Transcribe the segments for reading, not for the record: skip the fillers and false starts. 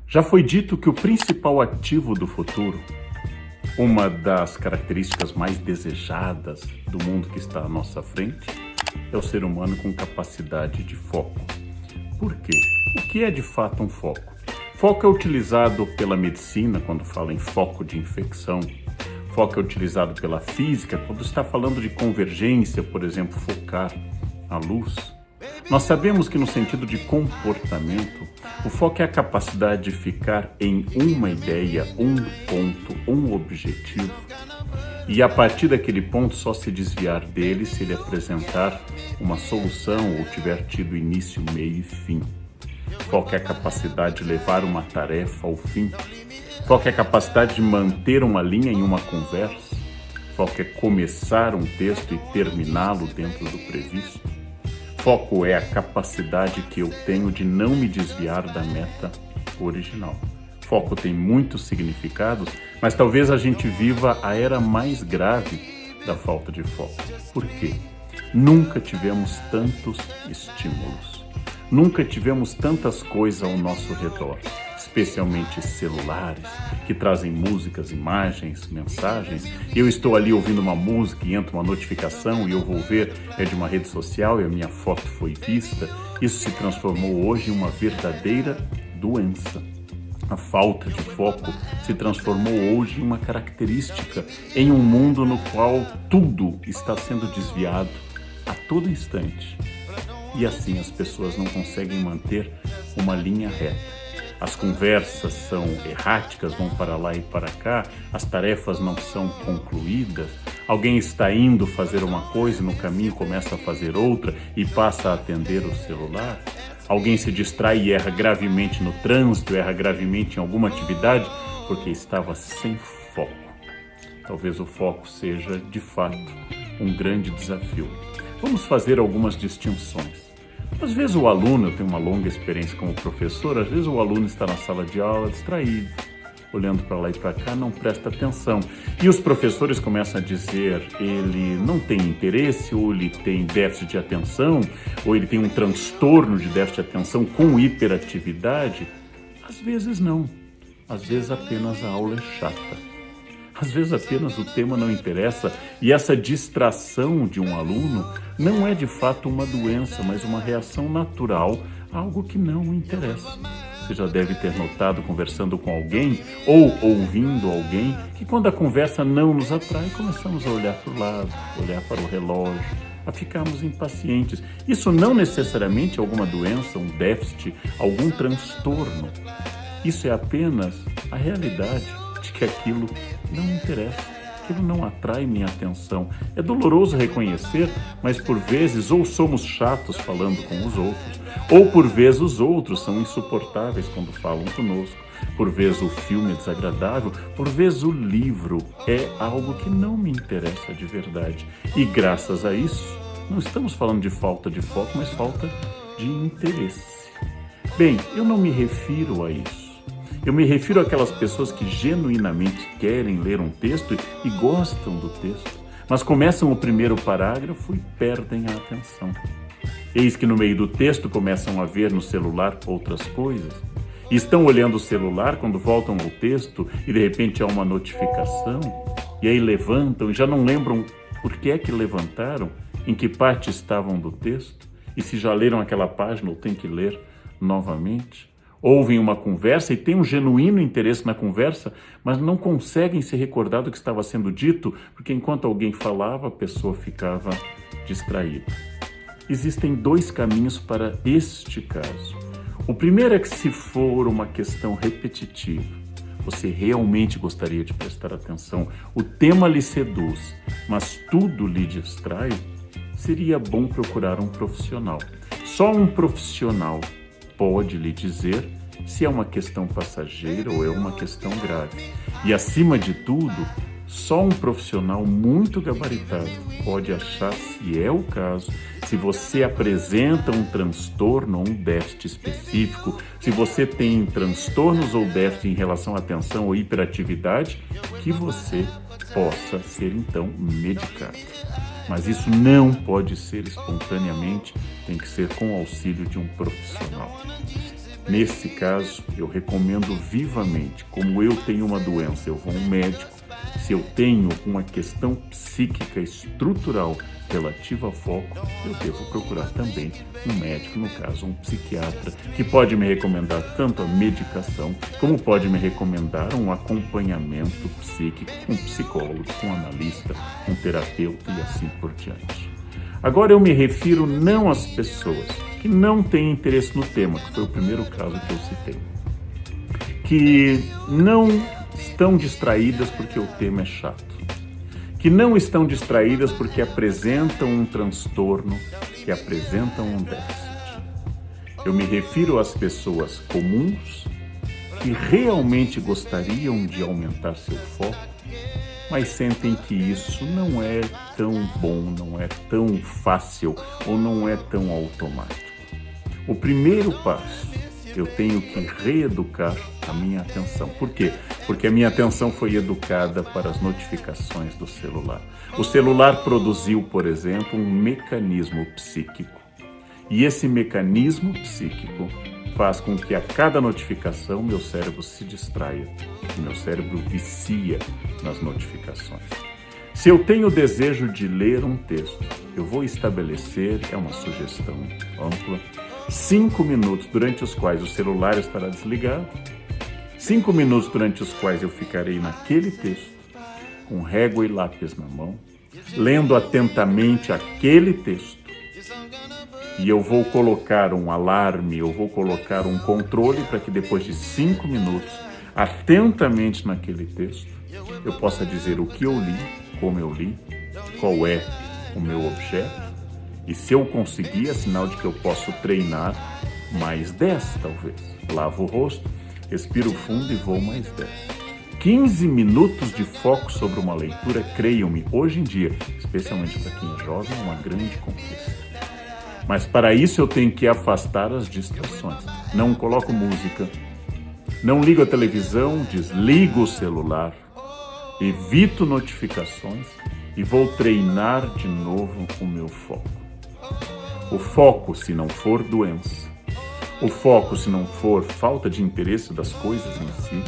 Já foi dito que o principal ativo do futuro, uma das características mais desejadas do mundo que está à nossa frente, é o ser humano com capacidade de foco. Por quê? O que é de fato um foco? Foco é utilizado pela medicina quando fala em foco de infecção. Foco é utilizado pela física quando está falando de convergência, por exemplo, focar a luz. Nós sabemos que no sentido de comportamento, o foco é a capacidade de ficar em uma ideia, um ponto, um objetivo, e a partir daquele ponto só se desviar dele se ele apresentar uma solução ou tiver tido início, meio e fim. Foco é a capacidade de levar uma tarefa ao fim. Foco é a capacidade de manter uma linha em uma conversa. Foco é começar um texto e terminá-lo dentro do previsto. Foco é a capacidade que eu tenho de não me desviar da meta original. Foco tem muitos significados, mas talvez a gente viva a era mais grave da falta de foco. Por quê? Nunca tivemos tantos estímulos. Nunca tivemos tantas coisas ao nosso redor, especialmente celulares, que trazem músicas, imagens, mensagens. Eu estou ali ouvindo uma música e entra uma notificação e eu vou ver, é de uma rede social e a minha foto foi vista. Isso se transformou hoje em uma verdadeira doença. A falta de foco se transformou hoje em uma característica em um mundo no qual tudo está sendo desviado a todo instante. E assim as pessoas não conseguem manter uma linha reta. As conversas são erráticas, vão para lá e para cá, as tarefas não são concluídas, alguém está indo fazer uma coisa e no caminho começa a fazer outra e passa a atender o celular. Alguém se distrai e erra gravemente no trânsito, erra gravemente em alguma atividade porque estava sem foco. Talvez o foco seja, de fato, um grande desafio. Vamos fazer algumas distinções. Às vezes o aluno, eu tenho uma longa experiência como professor, às vezes o aluno está na sala de aula distraído, olhando para lá e para cá, não presta atenção. E os professores começam a dizer, ele não tem interesse, ou ele tem déficit de atenção, ou ele tem um transtorno de déficit de atenção com hiperatividade. Às vezes não, às vezes apenas a aula é chata. Às vezes apenas o tema não interessa e essa distração de um aluno não é de fato uma doença, mas uma reação natural a algo que não interessa. Você já deve ter notado conversando com alguém ou ouvindo alguém que quando a conversa não nos atrai, começamos a olhar para o lado, olhar para o relógio, a ficarmos impacientes. Isso não necessariamente é alguma doença, um déficit, algum transtorno. Isso é apenas a realidade de que aquilo não me interessa, aquilo não atrai minha atenção. É doloroso reconhecer, mas por vezes ou somos chatos falando com os outros, ou por vezes os outros são insuportáveis quando falam conosco. Por vezes o filme é desagradável, por vezes o livro é algo que não me interessa de verdade. E graças a isso, não estamos falando de falta de foco, mas falta de interesse. Bem, eu não me refiro a isso. Eu me refiro àquelas pessoas que genuinamente querem ler um texto e gostam do texto, mas começam o primeiro parágrafo e perdem a atenção. Eis que no meio do texto começam a ver no celular outras coisas. E estão olhando o celular quando voltam ao texto e de repente há uma notificação. E aí levantam e já não lembram por que é que levantaram, em que parte estavam do texto, e se já leram aquela página ou tem que ler novamente. Ouvem uma conversa e têm um genuíno interesse na conversa, mas não conseguem se recordar do que estava sendo dito, porque enquanto alguém falava, a pessoa ficava distraída. Existem dois caminhos para este caso. O primeiro é que se for uma questão repetitiva, você realmente gostaria de prestar atenção, o tema lhe seduz, mas tudo lhe distrai, seria bom procurar um profissional. Só um profissional pode lhe dizer se é uma questão passageira ou é uma questão grave. E, acima de tudo, só um profissional muito gabaritado pode achar se é o caso, se você apresenta um transtorno ou um déficit específico, se você tem transtornos ou déficit em relação à atenção ou hiperatividade, que você possa ser, então, medicado. Mas isso não pode ser espontaneamente, tem que ser com o auxílio de um profissional. Nesse caso, eu recomendo vivamente, como eu tenho uma doença, eu vou a um médico. Se eu tenho uma questão psíquica estrutural relativa a foco, eu devo procurar também um médico, no caso um psiquiatra, que pode me recomendar tanto a medicação, como pode me recomendar um acompanhamento psíquico com um psicólogo, com um analista, um terapeuta e assim por diante. Agora eu me refiro não às pessoas que não têm interesse no tema, que foi o primeiro caso que eu citei, que não estão distraídas porque o tema é chato, que não estão distraídas porque apresentam um transtorno, que apresentam um déficit. Eu me refiro às pessoas comuns que realmente gostariam de aumentar seu foco, mas sentem que isso não é tão bom, não é tão fácil ou não é tão automático. O primeiro passo, eu tenho que reeducar a minha atenção. Por quê? Porque a minha atenção foi educada para as notificações do celular. O celular produziu, por exemplo, um mecanismo psíquico. E esse mecanismo psíquico faz com que a cada notificação meu cérebro se distraia. Meu cérebro vicia nas notificações. Se eu tenho o desejo de ler um texto, eu vou estabelecer, é uma sugestão ampla, 5 minutos durante os quais o celular estará desligado, 5 minutos durante os quais eu ficarei naquele texto, com régua e lápis na mão, lendo atentamente aquele texto. E eu vou colocar um alarme, eu vou colocar um controle para que depois de 5 minutos, atentamente naquele texto, eu possa dizer o que eu li, como eu li, qual é o meu objeto. E se eu conseguir, é sinal de que eu posso treinar mais 10, talvez. Lavo o rosto, respiro fundo e vou mais 10. 15 minutos de foco sobre uma leitura, creiam-me, hoje em dia, especialmente para quem é jovem, é uma grande conquista. Mas para isso eu tenho que afastar as distrações. Não coloco música, não ligo a televisão, desligo o celular, evito notificações e vou treinar de novo o meu foco. O foco, se não for doença, o foco, se não for falta de interesse das coisas em si,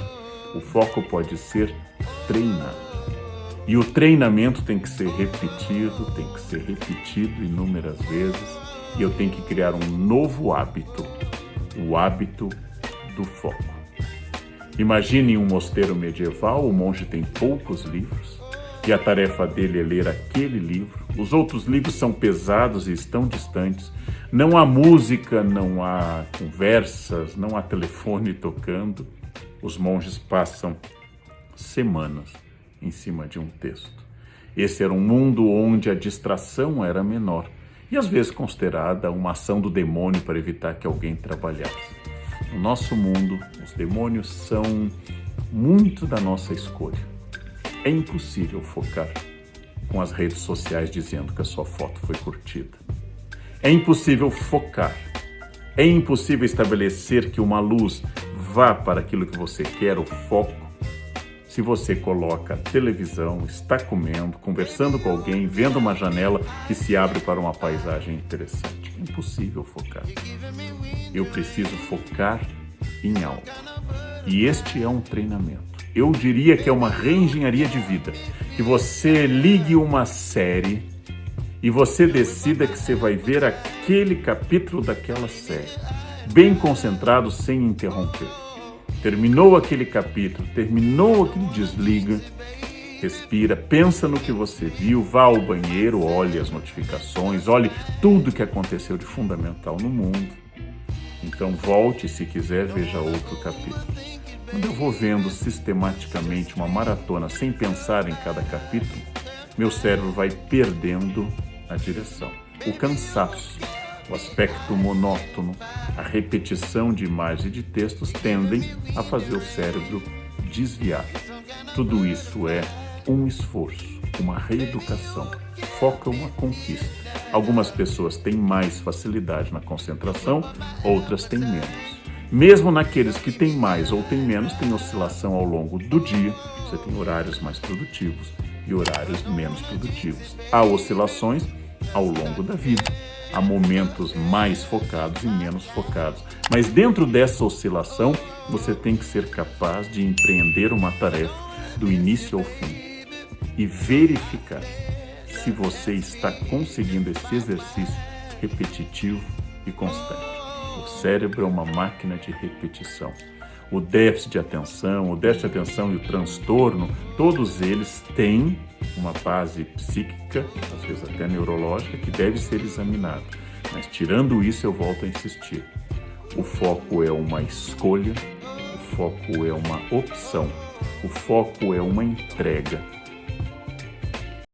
o foco pode ser treinado. E o treinamento tem que ser repetido inúmeras vezes, e eu tenho que criar um novo hábito, o hábito do foco. Imagine um mosteiro medieval, o monge tem poucos livros, e a tarefa dele é ler aquele livro. Os outros livros são pesados e estão distantes. Não há música, não há conversas, não há telefone tocando. Os monges passam semanas em cima de um texto. Esse era um mundo onde a distração era menor e às vezes considerada uma ação do demônio para evitar que alguém trabalhasse. No nosso mundo, os demônios são muito da nossa escolha. É impossível focar com as redes sociais dizendo que a sua foto foi curtida. É impossível focar. É impossível estabelecer que uma luz vá para aquilo que você quer, o foco, se você coloca a televisão, está comendo, conversando com alguém, vendo uma janela que se abre para uma paisagem interessante. É impossível focar. Eu preciso focar em algo. E este é um treinamento. Eu diria que é uma reengenharia de vida. Que você ligue uma série e você decida que você vai ver aquele capítulo daquela série, bem concentrado, sem interromper. Terminou aquele capítulo, terminou aquele desliga, respira, pensa no que você viu, vá ao banheiro, olhe as notificações, olhe tudo que aconteceu de fundamental no mundo. Então volte, se quiser, veja outro capítulo. Quando eu vou vendo sistematicamente uma maratona sem pensar em cada capítulo, meu cérebro vai perdendo a direção. O cansaço, o aspecto monótono, a repetição de imagens e de textos tendem a fazer o cérebro desviar. Tudo isso é um esforço, uma reeducação. Foco é uma conquista. Algumas pessoas têm mais facilidade na concentração, outras têm menos. Mesmo naqueles que têm mais ou têm menos, tem oscilação ao longo do dia. Você tem horários mais produtivos e horários menos produtivos. Há oscilações ao longo da vida. Há momentos mais focados e menos focados. Mas dentro dessa oscilação, você tem que ser capaz de empreender uma tarefa do início ao fim e verificar se você está conseguindo esse exercício repetitivo e constante. O cérebro é uma máquina de repetição. O déficit de atenção e o transtorno, todos eles têm uma base psíquica, às vezes até neurológica, que deve ser examinada. Mas tirando isso, eu volto a insistir. O foco é uma escolha, o foco é uma opção, o foco é uma entrega.